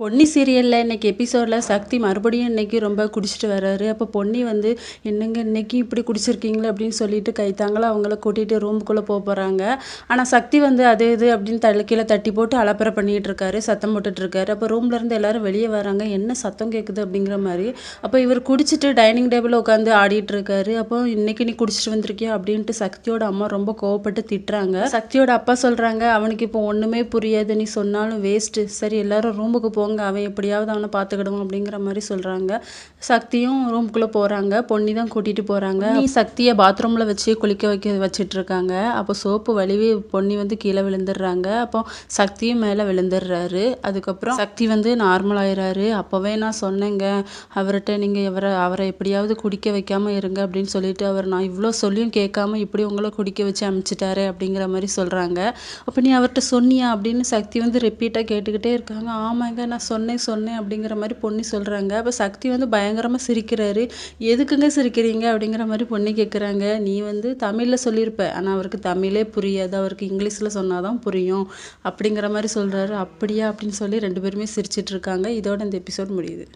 பொன்னி சீரியல்ல இன்னைக்கு எபிசோட்ல சக்தி மறுபடியும் இன்னைக்கு ரொம்ப குடிச்சிட்டு வர்றாரு. அப்போ பொன்னி வந்து என்னங்க இன்னைக்கு இப்படி குடிச்சிருக்கீங்களே அப்படின்னு சொல்லிட்டு கைத்தாங்களா அவங்கள கூட்டிட்டு ரூமுக்குள்ளே போகிறாங்க. ஆனால் சக்தி வந்து அது இது அப்படின்னு கீழே தட்டி போட்டு அலப்பறை பண்ணிட்டு இருக்காரு, சத்தம் போட்டுட்டு இருக்காரு. அப்போ ரூம்ல இருந்து எல்லாரும் வெளியே வராங்க, என்ன சத்தம் கேட்குது அப்படிங்கிற மாதிரி. அப்போ இவர் குடிச்சிட்டு டைனிங் டேபிள் உட்காந்து ஆடிட்டு இருக்காரு. அப்போ இன்னைக்கு நீ குடிச்சிட்டு வந்திருக்கியா அப்படின்ட்டு சக்தியோட அம்மா ரொம்ப கோவப்பட்டு திட்டுறாங்க. சக்தியோட அப்பா சொல்றாங்க, அவனுக்கு இப்போ ஒண்ணுமே புரியாது, நீ சொன்னாலும் வேஸ்ட்டு, சரி எல்லாரும் ரூமுக்கு போங்க, அவன் எப்படியாவது அவனை பார்த்துக்கிடுவோம் அப்படிங்கிற மாதிரி சொல்கிறாங்க. சக்தியும் ரூம்குள்ளே போகிறாங்க, பொன்னி தான் கூட்டிகிட்டு போகிறாங்க. நீ சக்தியை பாத்ரூமில் வச்சு குளிக்க வச்சிட்டு இருக்காங்க. அப்போ சோப்பு வலிவி பொன்னி வந்து கீழே விழுந்துடுறாங்க. அப்போ சக்தியும் மேலே விழுந்துடுறாரு. அதுக்கப்புறம் சக்தி வந்து நார்மல் ஆயிடுறாரு. அப்போவே நான் சொன்னேங்க அவர்கிட்ட, நீங்கள் அவரை எப்படியாவது குடிக்க வைக்காமல் இருங்க அப்படின்னு சொல்லிட்டு, நான் இவ்வளோ சொல்லியும் கேட்காம இப்படி உங்களை குடிக்க வச்சு அனுப்பிச்சிட்டாரு அப்படிங்கிற மாதிரி சொல்கிறாங்க. அப்போ நீ அவர்கிட்ட சொன்னியா அப்படின்னு சக்தி வந்து ரிப்பீட்டாக கேட்டுக்கிட்டே இருக்காங்க. ஆமாங்க நான் சொன்னேன் அப்படிங்கிற மாதிரி பொன்னி சொல்கிறாங்க. அப்போ சக்தி வந்து பயங்கரமாக சிரிக்கிறாரு. எதுக்குங்க சிரிக்கிறீங்க அப்படிங்கிற மாதிரி பொன்னி கேட்குறாங்க. நீ வந்து தமிழில் சொல்லியிருப்ப, ஆனால் அவருக்கு தமிழே புரியாது, அவருக்கு இங்கிலீஷில் சொன்னாதான் புரியும் அப்படிங்கிற மாதிரி சொல்கிறாரு. அப்படியா அப்படின்னு சொல்லி ரெண்டு பேருமே சிரிச்சிட்டு இருக்காங்க. இதோட இந்த எபிசோட் முடியுது.